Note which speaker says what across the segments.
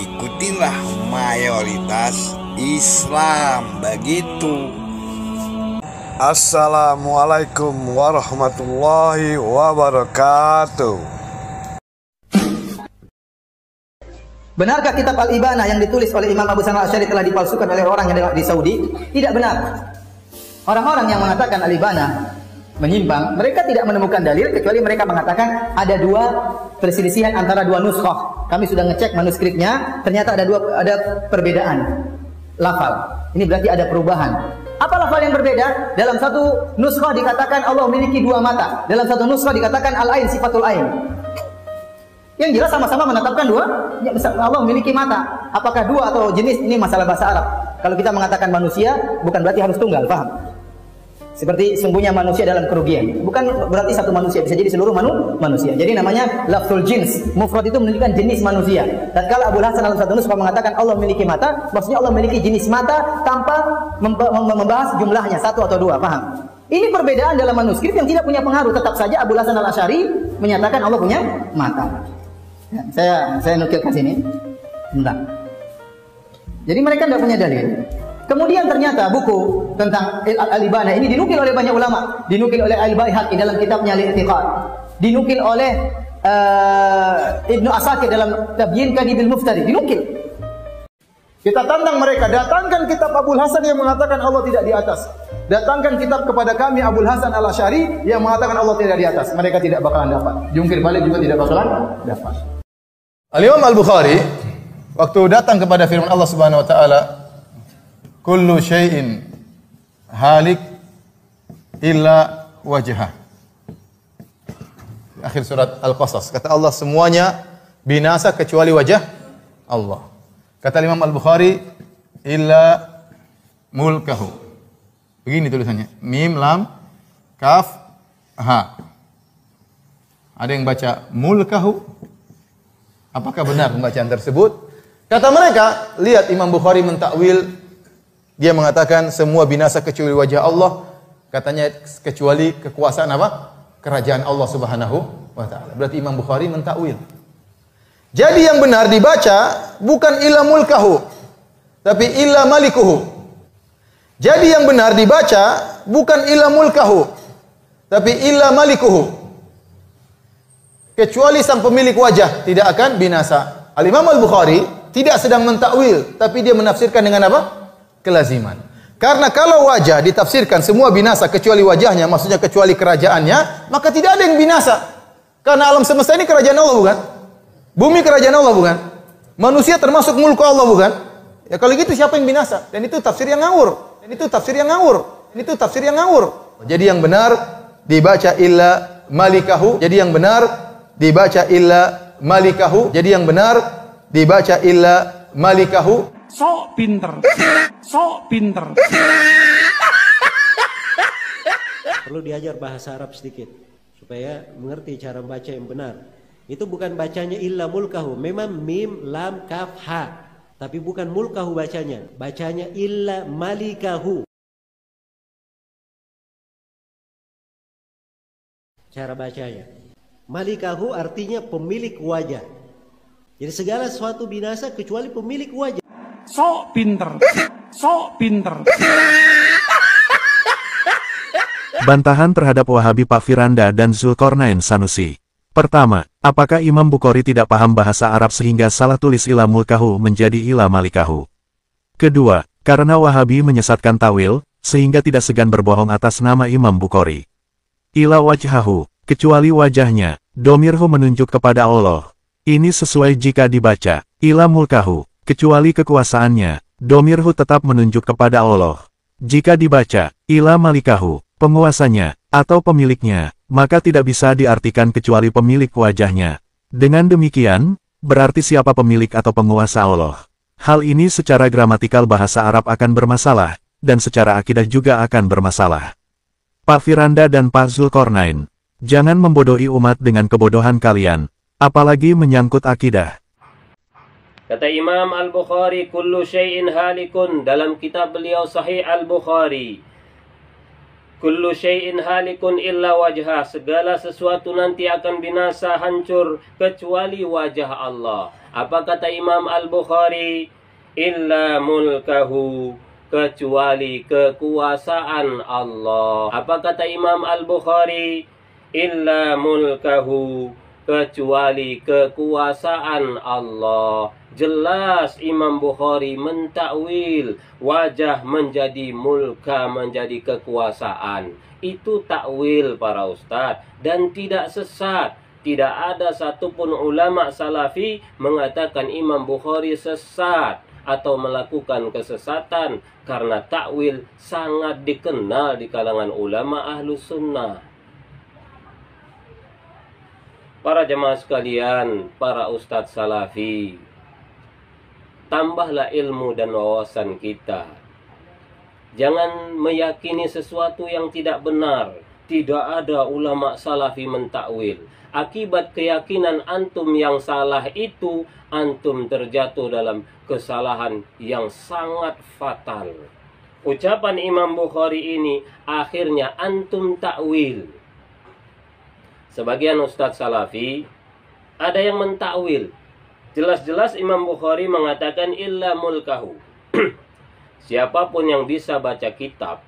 Speaker 1: ikutilah mayoritas Islam, begitu. Assalamualaikum warahmatullahi wabarakatuh.
Speaker 2: Benarkah kitab Al-Ibanah yang ditulis oleh Imam Abu Hasan Al-Asy'ari telah dipalsukan oleh orang yang di Saudi? Tidak benar. Orang-orang yang mengatakan Al-Ibanah menyimpang, mereka tidak menemukan dalil kecuali mereka mengatakan ada dua perselisihan antara dua nuskhah. Kami sudah ngecek manuskripnya, ternyata ada perbedaan lafal. Ini berarti ada perubahan. Apa lafal yang berbeda? Dalam satu nuskhah dikatakan Allah memiliki dua mata. Dalam satu nuskhah dikatakan al-ain sifatul ain. Yang jelas sama-sama menetapkan dua, ya, Allah memiliki mata. Apakah dua atau jenis, ini masalah bahasa Arab. Kalau kita mengatakan manusia, bukan berarti harus tunggal, paham? Seperti sungguhnya manusia dalam kerugian. Bukan berarti satu manusia, bisa jadi seluruh manusia. Jadi namanya lafzul jins. Mufrad itu menunjukkan jenis manusia. Tatkala Abu Hasan dalam satu nuskhah mengatakan Allah memiliki mata, maksudnya Allah memiliki jenis mata tanpa membahas jumlahnya, satu atau dua, paham? Ini perbedaan dalam manuskrip yang tidak punya pengaruh. Tetap saja Abu Hasan Al-Asy'ari menyatakan Allah punya mata. Ya, saya nukilkan sini. Bentar. Jadi mereka tidak punya dalil. Kemudian ternyata buku tentang Al-Ibanah ini dinukil oleh banyak ulama. Dinukil oleh Al-Baihaqi dalam kitabnya Al-I'tiqad. Dinukil oleh Ibnu Asakir dalam Tabyin Kadibil Muftari. Dinukil. Kita tantang mereka. Datangkan kitab Abu Hasan yang mengatakan Allah tidak di atas. Datangkan kitab kepada kami Abu Hasan Al-Asy'ari yang mengatakan Allah tidak di atas. Mereka tidak bakalan dapat. Jungkir balik juga tidak bakalan dapat.
Speaker 3: Al-Imam Al-Bukhari waktu datang kepada firman Allah Subhanahu wa taala, kullu syai'in halik illa wajhah. Akhir surat Al-Qasas. Kata Allah semuanya binasa kecuali wajah Allah. Kata Imam Al-Bukhari illa mulkahu. Begini tulisannya. Mim lam kaf ha. Ada yang baca mulkahu. Apakah benar pembacaan tersebut? Kata mereka, lihat Imam Bukhari mentakwil, dia mengatakan semua binasa kecuali wajah Allah, katanya kecuali kekuasaan apa? Kerajaan Allah Subhanahu wa taala. Berarti Imam Bukhari mentakwil. Jadi yang benar dibaca bukan illa mulkahu, tapi illa malikuhu. Jadi yang benar dibaca bukan illa mulkahu, tapi illa malikuhu. Kecuali sang pemilik wajah tidak akan binasa. Al-Imam Al-Bukhari tidak sedang mentakwil, tapi dia menafsirkan dengan apa? Kelaziman. Karena kalau wajah ditafsirkan semua binasa kecuali wajahnya, maksudnya kecuali kerajaannya, maka tidak ada yang binasa. Karena alam semesta ini kerajaan Allah bukan? Bumi kerajaan Allah bukan? Manusia termasuk mulku Allah bukan? Ya kalau gitu siapa yang binasa? Dan itu tafsir yang ngawur. Jadi yang benar dibaca illa malikahu. Jadi yang benar dibaca illa malikahu. Jadi yang benar dibaca illa malikahu.
Speaker 4: Sok pinter.
Speaker 5: Perlu diajar bahasa Arab sedikit supaya mengerti cara membaca yang benar. Itu bukan bacanya illa mulkahu, memang mim lam kaf ha, tapi bukan mulkahu bacanya illa malikahu. Cara bacanya malikahu artinya pemilik wajah. Jadi segala sesuatu binasa kecuali pemilik wajah.
Speaker 4: Sok pinter.
Speaker 6: Bantahan terhadap Wahabi Pak Firanda dan Zulkarnain Sanusi. Pertama, apakah Imam Bukhari tidak paham bahasa Arab sehingga salah tulis ila mulkahu menjadi ila malikahu? Kedua, karena Wahabi menyesatkan tawil, sehingga tidak segan berbohong atas nama Imam Bukhari. Ila wajhahu, kecuali wajahnya, domirhu menunjuk kepada Allah. Ini sesuai jika dibaca, ila mulkahu, kecuali kekuasaannya, domirhu tetap menunjuk kepada Allah. Jika dibaca, ila malikahu, penguasanya, atau pemiliknya, maka tidak bisa diartikan kecuali pemilik wajahnya. Dengan demikian, berarti siapa pemilik atau penguasa Allah. Hal ini secara gramatikal bahasa Arab akan bermasalah, dan secara akidah juga akan bermasalah. Pak Firanda dan Pak Zulkarnain, jangan membodohi umat dengan kebodohan kalian, apalagi menyangkut akidah.
Speaker 7: Kata Imam Al-Bukhari, kullu syai'in halikun, dalam kitab beliau Sahih Al-Bukhari. Kullu syai'in halikun illa wajhah. Segala sesuatu nanti akan binasa, hancur, kecuali wajah Allah. Apa kata Imam Al-Bukhari? Illa mulkahu, kecuali kekuasaan Allah. Apa kata Imam Al-Bukhari? Illa mulkahu, kecuali kekuasaan Allah. Jelas Imam Bukhari mentakwil wajah menjadi mulka, menjadi kekuasaan. Itu takwil para ustadz dan tidak sesat. Tidak ada satupun ulama salafi mengatakan Imam Bukhari sesat atau melakukan kesesatan, karena takwil sangat dikenal di kalangan ulama ahlus sunnah. Para jemaah sekalian, para ustadz salafi, tambahlah ilmu dan wawasan kita. Jangan meyakini sesuatu yang tidak benar. Tidak ada ulama salafi mentakwil. Akibat keyakinan antum yang salah itu, antum terjatuh dalam kesalahan yang sangat fatal. Ucapan Imam Bukhari ini akhirnya antum takwil. Sebagian ustadz salafi ada yang mentakwil. Jelas-jelas Imam Bukhari mengatakan illa mulkahu. Siapapun yang bisa baca kitab,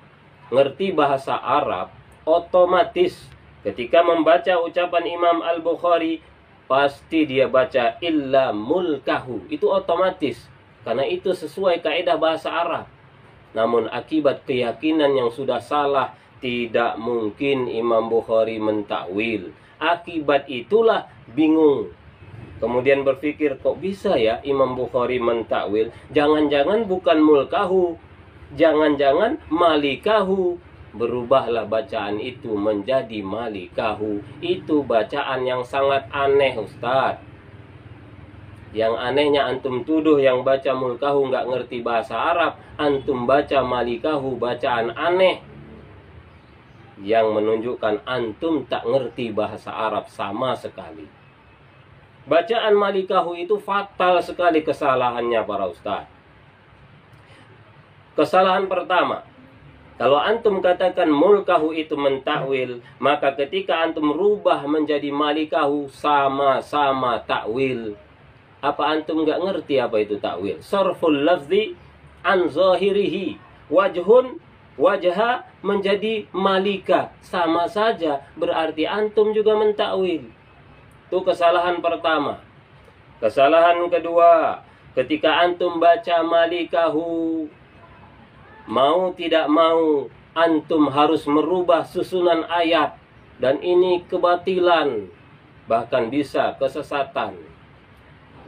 Speaker 7: ngerti bahasa Arab, otomatis ketika membaca ucapan Imam Al-Bukhari, pasti dia baca illa mulkahu. Itu otomatis, karena itu sesuai kaidah bahasa Arab. Namun akibat keyakinan yang sudah salah, tidak mungkin Imam Bukhari mentakwil. Akibat itulah bingung. Kemudian berpikir, kok bisa ya Imam Bukhari mentakwil? Jangan-jangan bukan mulkahu, jangan-jangan malikahu. Berubahlah bacaan itu menjadi malikahu. Itu bacaan yang sangat aneh, Ustadz. Yang anehnya antum tuduh yang baca mulkahu nggak ngerti bahasa Arab, antum baca malikahu, bacaan aneh yang menunjukkan antum tak ngerti bahasa Arab sama sekali. Bacaan malikahu itu fatal sekali kesalahannya para ustaz. Kesalahan pertama, kalau antum katakan mulkahu itu mentakwil, maka ketika antum rubah menjadi malikahu, sama-sama takwil. Apa antum nggak ngerti apa itu takwil? Sarful lafzi an zahirihi, wajhun wajah menjadi malika, sama saja, berarti antum juga mentakwil. Itu kesalahan pertama. Kesalahan kedua, ketika antum baca malikahu, mau tidak mau antum harus merubah susunan ayat, dan ini kebatilan, bahkan bisa kesesatan.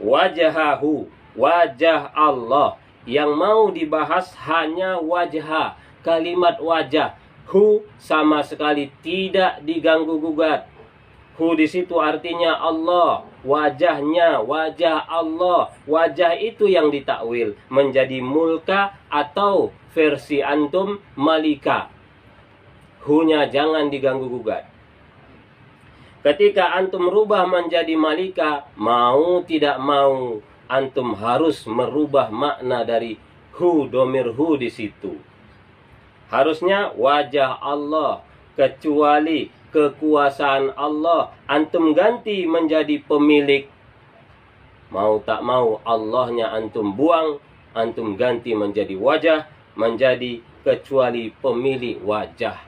Speaker 7: Wajahahu, wajah Allah, yang mau dibahas hanya wajah, kalimat wajah. Hu sama sekali tidak diganggu gugat. Hu di situ artinya Allah, wajahnya, wajah Allah. Wajah itu yang ditakwil menjadi mulka atau versi antum malika. Hu-nya jangan diganggu gugat. Ketika antum rubah menjadi malika, mau tidak mau antum harus merubah makna dari hu, domir hu di situ. Harusnya wajah Allah, kecuali kekuasaan Allah, antum ganti menjadi pemilik. Mau tak mau Allahnya antum buang, antum ganti menjadi wajah, menjadi kecuali pemilik wajah.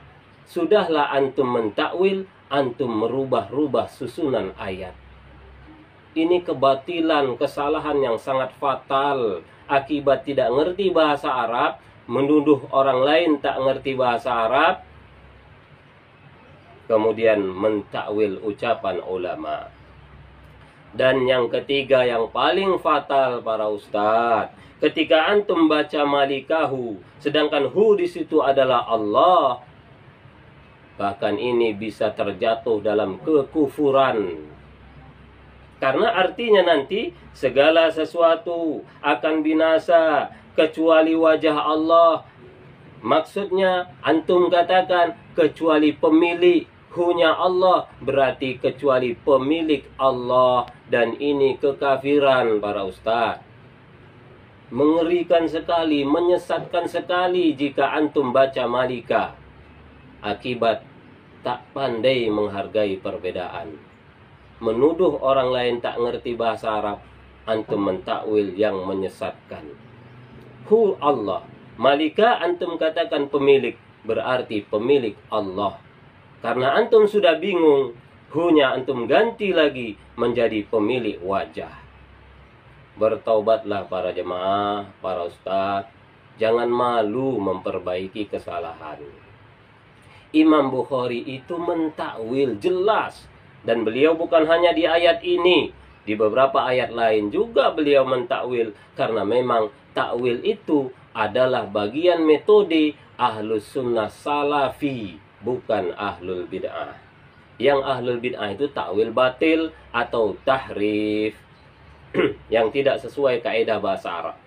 Speaker 7: Sudahlah antum mentakwil, antum merubah-rubah susunan ayat. Ini kebatilan, kesalahan yang sangat fatal. Akibat tidak ngerti bahasa Arab, menuduh orang lain tak ngerti bahasa Arab, kemudian mentakwil ucapan ulama. Dan yang ketiga yang paling fatal para ustadz, ketika antum baca malikahu, sedangkan hu di situ adalah Allah, bahkan ini bisa terjatuh dalam kekufuran. Karena artinya nanti segala sesuatu akan binasa kecuali wajah Allah. Maksudnya antum katakan kecuali pemilik, hu-nya Allah, berarti kecuali pemilik Allah. Dan ini kekafiran para ustaz. Mengerikan sekali, menyesatkan sekali jika antum baca malika. akibat tak pandai menghargai perbedaan. Menuduh orang lain tak ngerti bahasa Arab, antum mentakwil yang menyesatkan. Hu Allah, malika antum katakan pemilik, berarti pemilik Allah. Karena antum sudah bingung, hunya antum ganti lagi menjadi pemilik wajah. Bertaubatlah para jemaah, para ustadz, jangan malu memperbaiki kesalahan. Imam Bukhari itu mentakwil jelas, dan beliau bukan hanya di ayat ini, di beberapa ayat lain juga beliau mentakwil, karena memang takwil itu adalah bagian metode ahlus sunnah salafi, bukan ahlul bid'ah. Yang ahlul bid'ah itu takwil batil atau tahrif yang tidak sesuai kaidah bahasa Arab.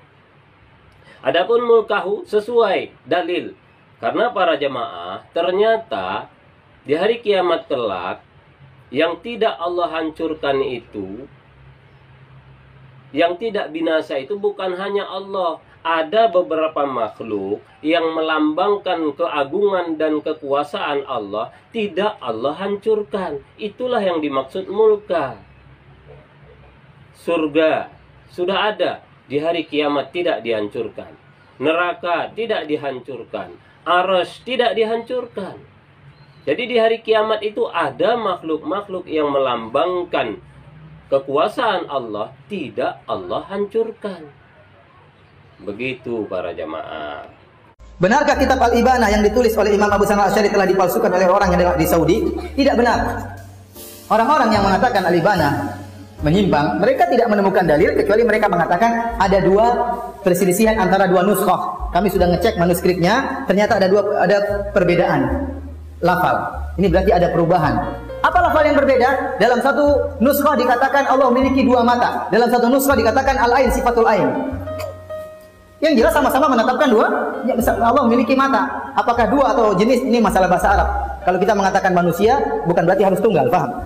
Speaker 7: Adapun mulkahu sesuai dalil, karena para jemaah ternyata di hari kiamat kelak yang tidak Allah hancurkan itu, yang tidak binasa itu bukan hanya Allah. Ada beberapa makhluk yang melambangkan keagungan dan kekuasaan Allah, tidak Allah hancurkan. Itulah yang dimaksud mulka. Surga sudah ada, di hari kiamat tidak dihancurkan. Neraka tidak dihancurkan. Arsy tidak dihancurkan. Jadi di hari kiamat itu ada makhluk-makhluk yang melambangkan kekuasaan Allah, tidak Allah hancurkan. Begitu para jamaah.
Speaker 2: Benarkah kitab Al-Ibanah yang ditulis oleh Imam Abu Hasan Al-Asy'ari telah dipalsukan oleh orang yang di Saudi? Tidak benar. Orang-orang yang mengatakan Al-Ibanah menyimpang, mereka tidak menemukan dalil kecuali mereka mengatakan ada dua perselisihan antara dua nuskhah. Kami sudah ngecek manuskripnya, ternyata ada perbedaan lafal. Ini berarti ada perubahan. Apa lafal yang berbeda? Dalam satu nuskhah dikatakan Allah memiliki dua mata. Dalam satu nuskhah dikatakan al-ain sifatul ain. Yang jelas sama-sama menetapkan dua, ya, Allah memiliki mata. Apakah dua atau jenis, ini masalah bahasa Arab. Kalau kita mengatakan manusia, bukan berarti harus tunggal, paham?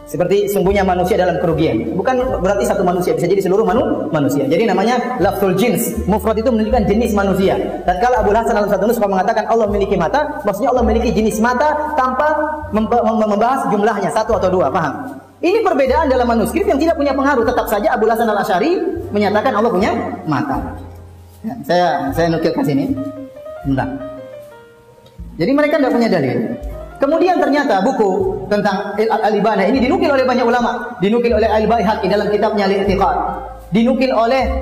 Speaker 2: Seperti sungguhnya manusia dalam kerugian. Bukan berarti satu manusia, bisa jadi seluruh manusia. Jadi namanya lafzul jins. Mufrad itu menunjukkan jenis manusia. Tatkala Abu Hasan dalam satu nuskhah mengatakan Allah memiliki mata, maksudnya Allah memiliki jenis mata tanpa membahas jumlahnya, satu atau dua, paham? Ini perbedaan dalam manuskrip yang tidak punya pengaruh. Tetap saja Abu Hasan Al-Asy'ari menyatakan Allah punya mata. Ya, saya nukilkan sini. Bentar. Jadi mereka tidak punya dalil. Kemudian ternyata buku tentang Al-Ibanah ini dinukil oleh banyak ulama. Dinukil oleh Al-Baihaqi dalam kitabnya Al-I'tiqad. Dinukil oleh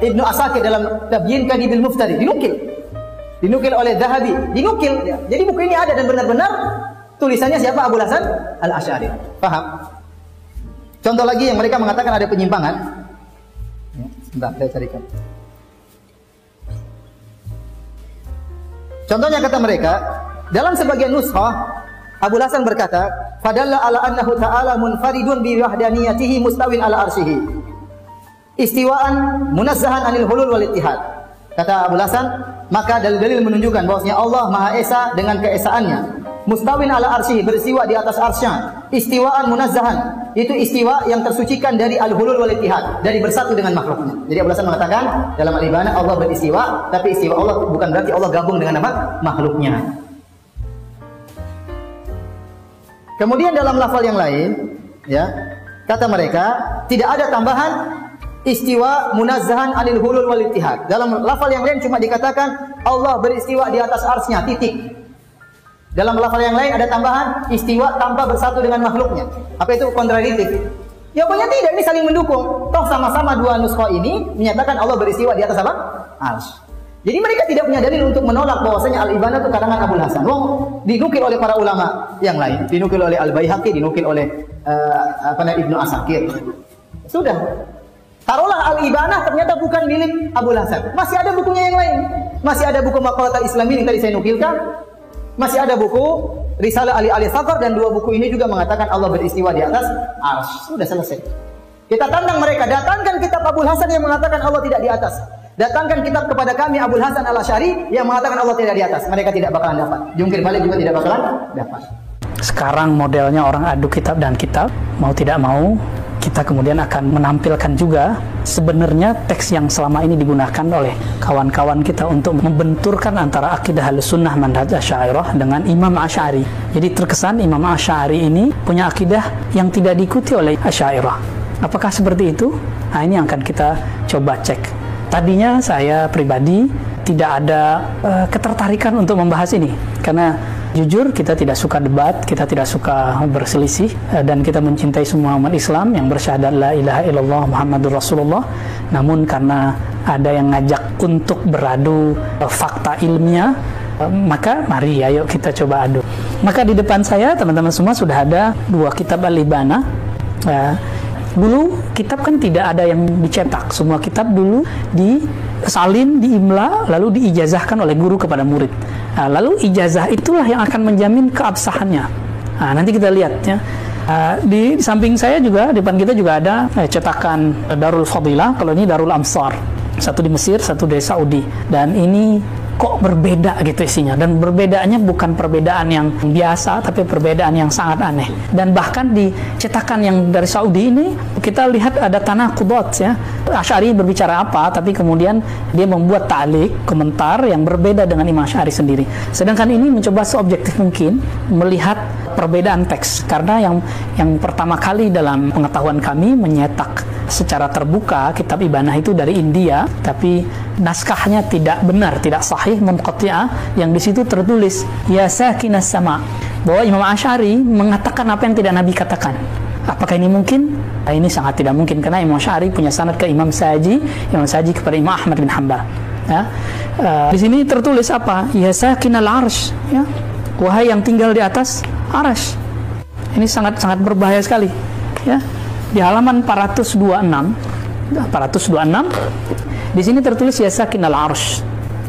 Speaker 2: Ibnu Asakir dalam Tabyin Kadibil Muftari. Dinukil oleh Zahabi. Dinukil. Jadi buku ini ada dan benar-benar tulisannya siapa? Abu Hasan Al-Asy'ari. Paham? Contoh lagi yang mereka mengatakan ada penyimpangan. Sebentar, saya carikan. Contohnya kata mereka, dalam sebagian nuskhah Abu Hasan berkata, "Fadalla ala annahu ta'ala munfaridun bi wahdaniyatihi mustawin ala arsyihi." Istiwaan munazzahan anil hulul wal ittihad. Kata Abu Hasan, maka dalil-dalil menunjukkan bahwasanya Allah Maha Esa dengan keesaannya. Mustawin ala arsyihi, beristiwa di atas arsy-Nya. Istiwaan munazzahan, itu istiwa yang tersucikan dari al-hulul wal ittihad, dari bersatu dengan makhluknya. Jadi Abu Hasan mengatakan dalam Al-Ibanah Allah beristiwa, tapi istiwa Allah bukan berarti Allah gabung dengan apa? Makhluknya. Kemudian dalam lafal yang lain, ya, kata mereka tidak ada tambahan istiwa munazzahan anil hulul wal ittihad. Dalam lafal yang lain cuma dikatakan Allah beristiwa di atas arsy-Nya, titik. Dalam lafal yang lain ada tambahan istiwa tanpa bersatu dengan makhluknya. Apa itu kontradiktif? Jawabannya tidak, ini saling mendukung. Toh sama-sama dua nuskhah ini menyatakan Allah beristiwa di atas apa? Arsy. Jadi mereka tidak punya dalil untuk menolak bahwasanya Al-Ibanah itu karangan Abu Hasan. Wong dinukil oleh para ulama yang lain, dinukil oleh Al-Baihaqi, dinukil oleh Ibnu Asakir. Sudah. Taruhlah Al-Ibanah ternyata bukan milik Abu Hasan. Masih ada bukunya yang lain. Masih ada buku Maqalatul Islamin yang tadi saya nukilkan. Masih ada buku Risalah Ali Safar, dan dua buku ini juga mengatakan Allah beristiwa di atas arsy. Sudah selesai. Kita tantang mereka, datangkan kitab Abu Hasan yang mengatakan Allah tidak di atas. Datangkan kitab kepada kami Abu Hasan Al-Asy'ari yang mengatakan Allah tidak di atas. Mereka tidak bakalan dapat. Jungkir balik juga tidak bakalan dapat.
Speaker 8: Sekarang modelnya orang adu kitab dan kitab, mau tidak mau kita kemudian akan menampilkan juga
Speaker 4: sebenarnya teks yang selama ini digunakan oleh kawan-kawan kita untuk membenturkan antara akidah Ahlussunnah manhaj Asy'ariyah dengan Imam Asy'ari. Jadi terkesan Imam Asy'ari ini punya akidah yang tidak diikuti oleh Asy'ariyah. Apakah seperti itu? Nah, ini yang akan kita coba cek. Tadinya saya pribadi tidak ada ketertarikan untuk membahas ini, karena jujur kita tidak suka debat, kita tidak suka berselisih, dan kita mencintai semua umat Islam yang bersyahadat la ilaha illallah Muhammadur Rasulullah. Namun karena ada yang ngajak untuk beradu fakta ilmiah, maka mari ayo kita coba adu. Maka di depan saya teman-teman semua sudah ada 2 kitab Al-Ibanah. Dulu kitab kan tidak ada yang dicetak, semua kitab dulu disalin, diimla, lalu diijazahkan oleh guru kepada murid. Nah, lalu ijazah itulah yang akan menjamin keabsahannya. Nah, nanti kita lihat ya. Di samping saya juga, di depan kita juga ada cetakan Darul Fadilah. Kalau ini Darul Amsar, satu di Mesir, satu di Saudi. Dan ini kok berbeda gitu isinya, dan perbedaannya bukan perbedaan yang biasa, tapi perbedaan yang sangat aneh. Dan bahkan di cetakan yang dari Saudi ini kita lihat ada tanaqudot ya. Asy'ari berbicara apa, tapi kemudian dia membuat ta'liq, komentar yang berbeda dengan Imam Asy'ari sendiri. Sedangkan ini mencoba seobjektif mungkin melihat perbedaan teks, karena yang pertama kali dalam pengetahuan kami menyetak secara terbuka kitab Ibanah itu dari India, tapi naskahnya tidak benar, tidak sahih, munqati'ah, yang di situ tertulis ya sakinas sama, bahwa Imam Asy'ari mengatakan apa yang tidak Nabi katakan. Apakah ini mungkin? Nah, ini sangat tidak mungkin, karena Imam Asy'ari punya sanad ke Imam Saji kepada Imam Ahmad bin Hanbal. Ya. Di sini tertulis apa? Ya sakinal arsy, ya. Wahai yang tinggal di atas arsy. Ini sangat-sangat berbahaya sekali, ya. Di halaman 426 di sini tertulis ya sakinal arsy,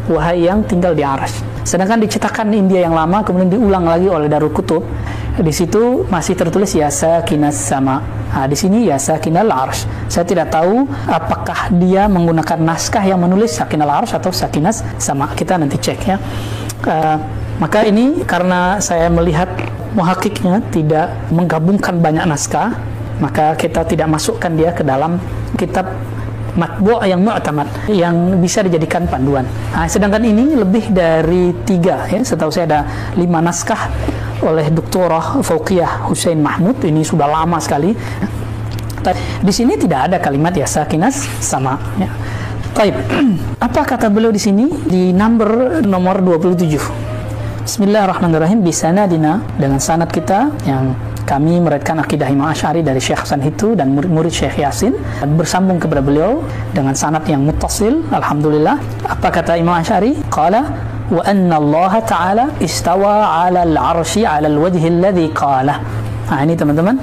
Speaker 4: wahai yang tinggal di arsy. Sedangkan di cetakan India yang lama kemudian diulang lagi oleh Darul Kutub, di situ masih tertulis ya sakinas sama. Nah, di sini ya sakinal arsy. Saya tidak tahu apakah dia menggunakan naskah yang menulis sakinal arsy atau sakinas sama. Kita nanti cek ya. Maka ini karena saya melihat muhakiknya tidak menggabungkan banyak naskah, maka kita tidak masukkan dia ke dalam kitab matbu' yang mu'tamad, yang bisa dijadikan panduan. Nah, sedangkan ini lebih dari 3 ya, setahu saya ada 5 naskah oleh Doktorah Fauqiyah Hussein Mahmud. Ini sudah lama sekali. Di sini tidak ada kalimat ya sakinas sama ya. Baik. Apa kata beliau di sini di nomor 27? Bismillahirrahmanirrahim. Bisanadina, dengan sanad kita yang kami meriwayatkan akidah Imam Asy'ari dari Syekh Hasan Hitu dan murid-murid Syekh Yasin, bersambung kepada beliau dengan sanad yang muttasil. Alhamdulillah. Apa kata Imam Asy'ari? Qala wa anna Allah Ta'ala istawa 'ala al-'arsy 'ala al-wajhi alladhi qala. Nah, ini teman-teman,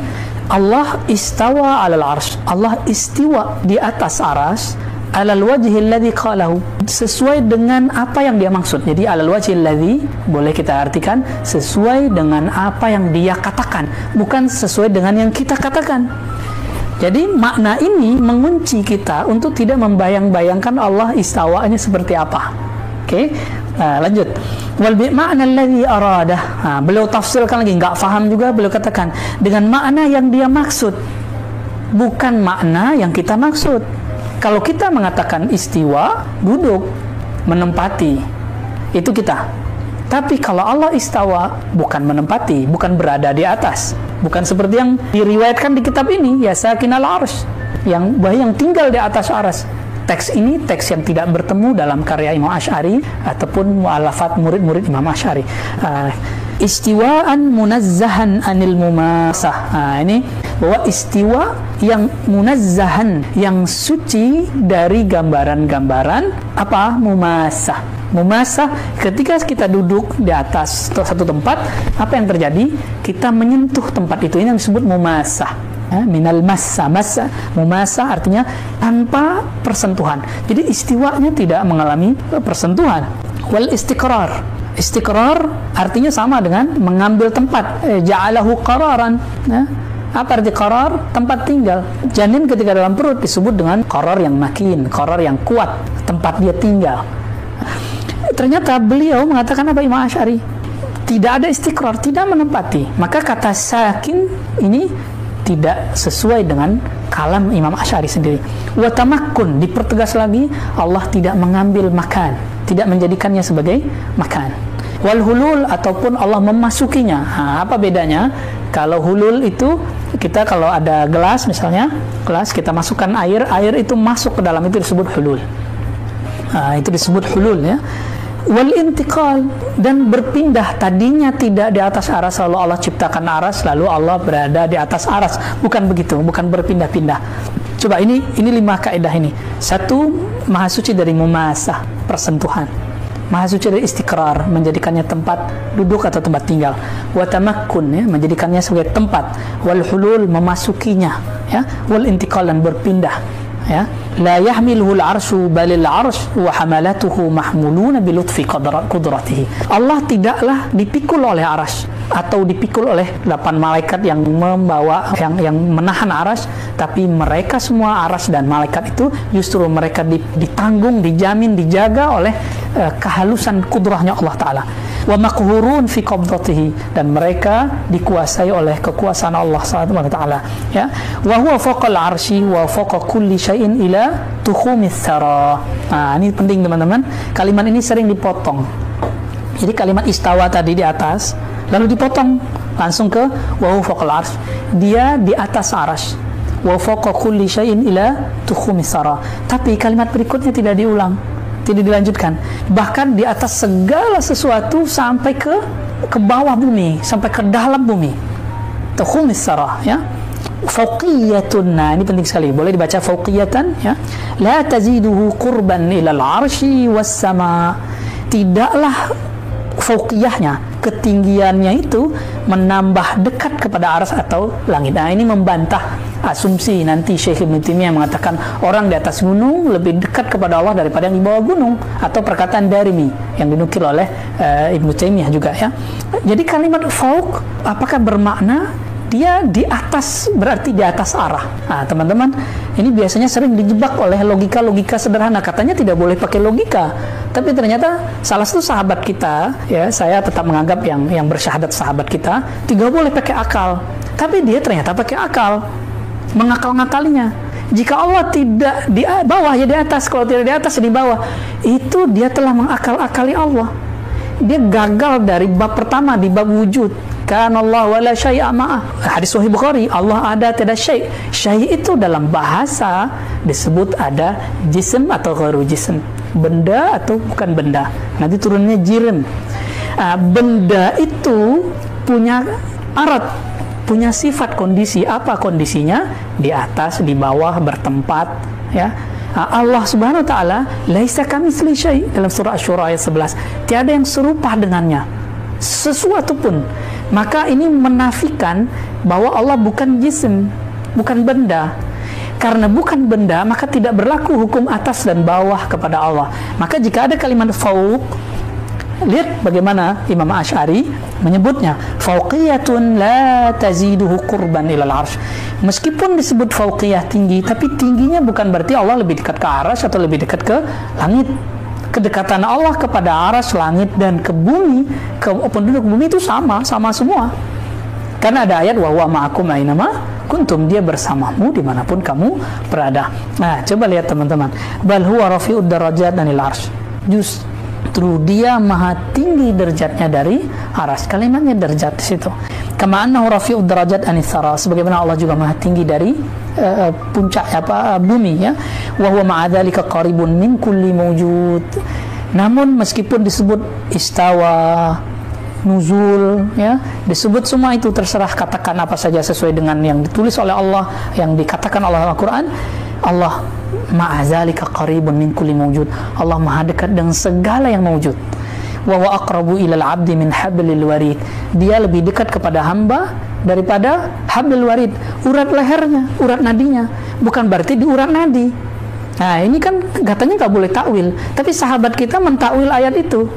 Speaker 4: Allah istawa 'ala al-'arsy. Allah istiwa di atas arsy, 'ala al-wajhi alladhi qalahu, sesuai dengan apa yang dia maksud. Jadi 'ala al-wajhi alladhi boleh kita artikan sesuai dengan apa yang dia katakan, bukan sesuai dengan yang kita katakan. Jadi makna ini mengunci kita untuk tidak membayang-bayangkan Allah istawanya seperti apa. Oke, lanjut. Wal bi ma'na alladhi arada. Beliau tafsirkan lagi, nggak paham juga beliau katakan dengan makna yang dia maksud, bukan makna yang kita maksud. Kalau kita mengatakan istiwa, duduk, menempati, itu kita. Tapi kalau Allah istawa, bukan menempati, bukan berada di atas, bukan seperti yang diriwayatkan di kitab ini, ya sakinal arsy, yang tinggal di atas arsy. Teks ini teks yang tidak bertemu dalam karya Imam Asy'ari ataupun mu'alafat murid-murid Imam Asy'ari. Istiwaan munazzahan anil mumasah. Ini bahwa istiwa yang munazzahan, yang suci dari gambaran-gambaran apa? Mumasah. Mumasah, ketika kita duduk di atas satu tempat, apa yang terjadi? Kita menyentuh tempat itu, ini yang disebut mumasah. Minal massa, mumasah artinya tanpa persentuhan. Jadi istiwanya tidak mengalami persentuhan. Wal istiqrar. Istiqrar artinya sama dengan mengambil tempat. Ja'alahu qararan. Apa arti qarar? Tempat tinggal. Janin ketika dalam perut disebut dengan qarar yang makin, qarar yang kuat, tempat dia tinggal. Ternyata beliau mengatakan apa Imam Asy'ari? Tidak ada istiqrar, tidak menempati. Maka kata sakin ini tidak sesuai dengan kalam Imam Asy'ari sendiri. Wa tamakkun, dipertegas lagi, Allah tidak mengambil makan, tidak menjadikannya sebagai makan. Wal hulul, ataupun Allah memasukinya. Apa bedanya? Kalau hulul itu kita kalau ada gelas misalnya, gelas kita masukkan air, air itu masuk ke dalam, itu disebut hulul. Itu disebut hulul ya. Wal intiqal, dan berpindah, tadinya tidak di atas aras lalu Allah ciptakan aras lalu Allah berada di atas aras, bukan begitu, bukan berpindah-pindah. Coba ini 5 kaidah ini. 1, maha suci dari mumasah, persentuhan. Maha suci dari istiqrar, menjadikannya tempat duduk atau tempat tinggal. Wa tamakkun, ya, menjadikannya sebagai tempat. Wal hulul, memasukinya, ya. Wal intiqal, dan berpindah, ya. La yahmiluhu al-arsyu balil arsh wa hamalatuhu mahmuluna bi lutfi qudratihi. Allah tidaklah dipikul oleh arsy atau dipikul oleh 8 malaikat yang membawa, yang menahan arsy, tapi mereka semua, arsy dan malaikat itu justru mereka ditanggung, dijamin, dijaga oleh kehalusan kudrahnya Allah Ta'ala. Wa maqhurun fi qabdatihi, dan mereka dikuasai oleh kekuasaan Allah Subhanahu wa taala, ya. Wa huwa fawqal arsy wa fawqa kulli syai'in ila tukhumis tsara. Ini penting teman-teman. Kalimat ini sering dipotong. Jadi kalimat istawa tadi di atas, lalu dipotong langsung ke wa huwa fawqal arsy. Dia di atas arsy. Wa fawqa kulli syai'in ila tukhumis tsara. Tapi kalimat berikutnya tidak diulang, tidak dilanjutkan. Bahkan di atas segala sesuatu sampai ke bawah bumi, sampai ke dalam bumi. Tukhumis tsara, ya. Fauqiyatun, ini penting sekali, boleh dibaca fauqiyatan, ya. La taziduhu qurban ilal arsy was sama. Tidaklah fauqiyahnya, ketinggiannya itu menambah dekat kepada arsy atau langit. Ini membantah asumsi nanti Syekh Ibnu Taimiyah mengatakan orang di atas gunung lebih dekat kepada Allah daripada yang di bawah gunung, atau perkataan Darimi yang dinukil oleh Ibnu Taimiyah juga, ya. Jadi kalimat fauq apakah bermakna dia di atas, berarti di atas arah? Teman-teman, ini biasanya sering dijebak oleh logika-logika sederhana. Katanya tidak boleh pakai logika, tapi ternyata salah satu sahabat kita, ya, saya tetap menganggap yang bersyahadat sahabat kita, tidak boleh pakai akal, tapi dia ternyata pakai akal, mengakal-ngakalinya. Jika Allah tidak di bawah, ya di atas. Kalau tidak di atas, ya di bawah. Itu dia telah mengakal-akali Allah. Dia gagal dari bab pertama, di bab wujud. Kana Allah wala syai'a ma'ah. Hadis Sahih Bukhari, Allah ada, tidak syai'. Syai' itu dalam bahasa disebut ada jism atau ghairu jism, benda atau bukan benda. Nanti turunnya jirim. Benda itu punya arat, punya sifat, kondisi. Apa kondisinya? Di atas, di bawah, bertempat, ya. Allah Subhanahu wa taala laisa kamitsli syai', dalam surah Asy-Syura ayat 11. Tiada yang serupa dengannya sesuatu pun. Maka ini menafikan bahwa Allah bukan jism, bukan benda. Karena bukan benda, maka tidak berlaku hukum atas dan bawah kepada Allah. Maka jika ada kalimat fauq, lihat bagaimana Imam Asy'ari menyebutnya, fauqiyatun la taziduhu qurban ilal arsy. Meskipun disebut fauqiyah, tinggi, tapi tingginya bukan berarti Allah lebih dekat ke arsy atau lebih dekat ke langit. Kedekatan Allah kepada arsy, langit, dan ke bumi, ke penduduk bumi itu sama semua. Karena ada ayat wa huwa ma'akum ainama kuntum, dia bersamamu dimanapun kamu berada. Coba lihat teman-teman, bal huwa rafi'ud darajat anil arsy. Justru dia maha tinggi derajatnya dari arsy. Kalimatnya derajat di situ. Kama annahu rafi'ud darajat anis tsara, sebagaimana Allah juga maha tinggi dari puncak bumi, ya. Wa huwa ma'a dzalika qaribun min kulli mawjud. Namun meskipun disebut istawa, nuzul, ya, disebut semua itu, terserah katakan apa saja sesuai dengan yang ditulis oleh Allah, yang dikatakan oleh Al-Quran. Allah ma'a dzalika qaribun min kulli mawjud. Allah maha dekat dengan segala yang mawjud. Wa huwa aqrabu ilal 'abdi min hablil warid. Dia lebih dekat kepada hamba daripada hablil warid, urat lehernya, urat nadinya. Bukan berarti di urat nadi. Ini kan katanya nggak boleh takwil, tapi sahabat kita mentakwil ayat itu.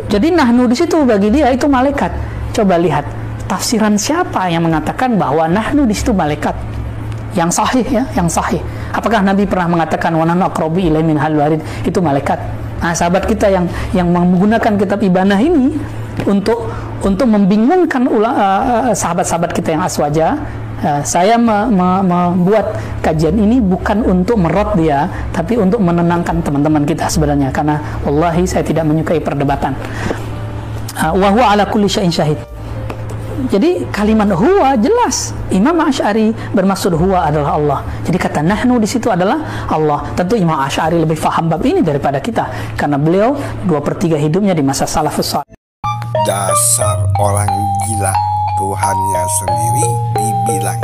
Speaker 4: Jadi nahnu di situ bagi dia itu malaikat. Coba lihat tafsiran siapa yang mengatakan bahwa nahnu di situ malaikat. Yang sahih, ya, yang sahih. Apakah Nabi pernah mengatakan wa nahnu aqrabu ilaihi min hablil warid itu malaikat? Sahabat kita yang menggunakan kitab Ibanah ini untuk membingungkan sahabat-sahabat kita yang aswaja, Saya membuat kajian ini bukan untuk merot dia, tapi untuk menenangkan teman-teman kita sebenarnya, karena wallahi saya tidak menyukai perdebatan. Wa huwa ala kulli syai'in syahid. Jadi kalimat huwa jelas. Imam Asy'ari bermaksud huwa adalah Allah. Jadi kata nahnu di situ adalah Allah. Tentu Imam Asy'ari lebih faham bab ini daripada kita, karena beliau 2/3 hidupnya di masa salafus salih.
Speaker 1: Dasar orang gila, Tuhannya sendiri dibilang